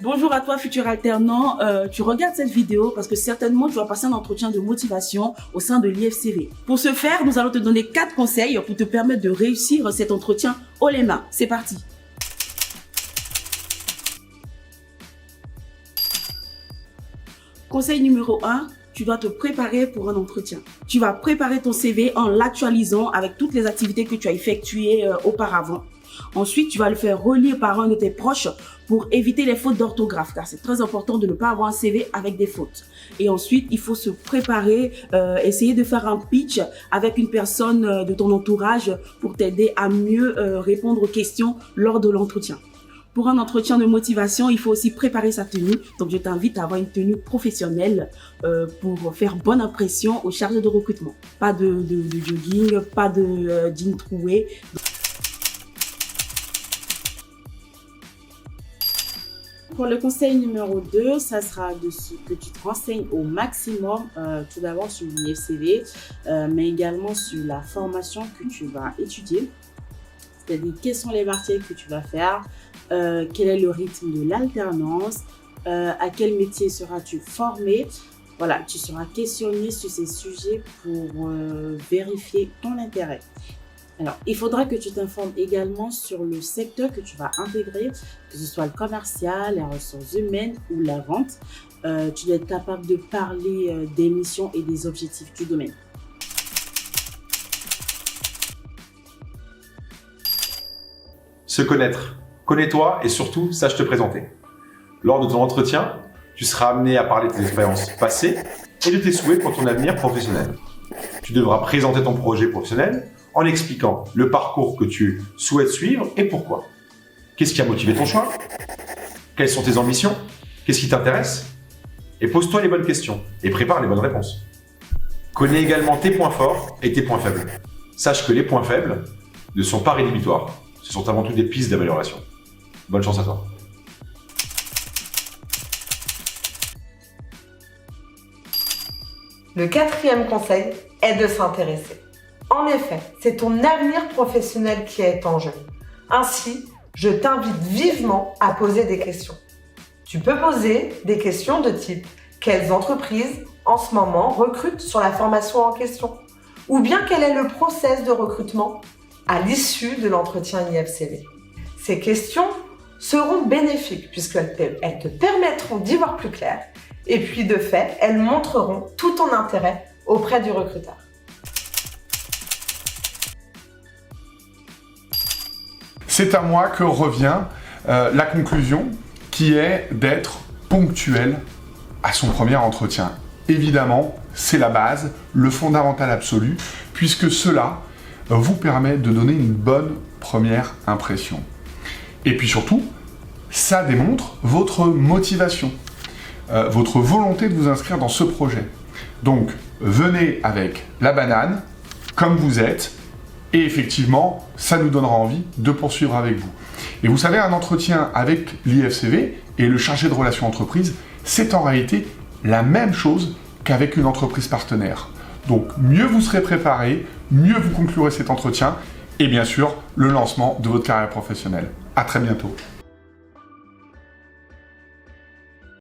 Bonjour à toi, futur alternant. Tu regardes cette vidéo parce que certainement tu vas passer un entretien de motivation au sein de l'IFCV. Pour ce faire, nous allons te donner 4 conseils pour te permettre de réussir cet entretien haut les mains. C'est parti. Conseil numéro 1. Tu dois te préparer pour un entretien. Tu vas préparer ton CV en l'actualisant avec toutes les activités que tu as effectuées auparavant. Ensuite, tu vas le faire relire par un de tes proches pour éviter les fautes d'orthographe, car c'est très important de ne pas avoir un CV avec des fautes. Et ensuite, il faut se préparer, essayer de faire un pitch avec une personne de ton entourage pour t'aider à mieux répondre aux questions lors de l'entretien. Pour un entretien de motivation, il faut aussi préparer sa tenue. Donc, je t'invite à avoir une tenue professionnelle pour faire bonne impression aux chargés de recrutement. Pas de jogging, pas de jean troué. Pour le conseil numéro 2, ça sera que tu te renseignes au maximum, tout d'abord sur l'IFCV, mais également sur la formation que tu vas étudier. C'est-à-dire, quelles sont les matières que tu vas faire, quel est le rythme de l'alternance, à quel métier seras-tu formé. Voilà, tu seras questionné sur ces sujets pour vérifier ton intérêt. Alors, il faudra que tu t'informes également sur le secteur que tu vas intégrer, que ce soit le commercial, les ressources humaines ou la vente. Tu dois être capable de parler des missions et des objectifs du domaine. Se connaître. Connais-toi et surtout, sache te présenter. Lors de ton entretien, tu seras amené à parler de tes expériences passées et de tes souhaits pour ton avenir professionnel. Tu devras présenter ton projet professionnel en expliquant le parcours que tu souhaites suivre et pourquoi. Qu'est-ce qui a motivé ton choix? Quelles sont tes ambitions? Qu'est-ce qui t'intéresse? Et pose-toi les bonnes questions et prépare les bonnes réponses. Connais également tes points forts et tes points faibles. Sache que les points faibles ne sont pas rédhibitoires. Ce sont avant tout des pistes d'amélioration. Bonne chance à toi. Le 4e conseil est de s'intéresser. En effet, c'est ton avenir professionnel qui est en jeu. Ainsi, je t'invite vivement à poser des questions. Tu peux poser des questions de type « Quelles entreprises, en ce moment, recrutent sur la formation en question ?» ou bien « Quel est le process de recrutement à l'issue de l'entretien IFCV ?» Ces questions seront bénéfiques puisqu'elles te permettront d'y voir plus clair et puis de fait, elles montreront tout ton intérêt auprès du recruteur. C'est à moi que revient la conclusion qui est d'être ponctuel à son premier entretien. Évidemment, c'est la base, le fondamental absolu, puisque cela vous permet de donner une bonne première impression. Et puis surtout, ça démontre votre motivation, votre volonté de vous inscrire dans ce projet. Donc, venez avec la banane, comme vous êtes, et effectivement, ça nous donnera envie de poursuivre avec vous. Et vous savez, un entretien avec l'IFCV et le chargé de relations entreprises, c'est en réalité la même chose qu'avec une entreprise partenaire. Donc, mieux vous serez préparé, mieux vous conclurez cet entretien, et bien sûr, le lancement de votre carrière professionnelle. À très bientôt.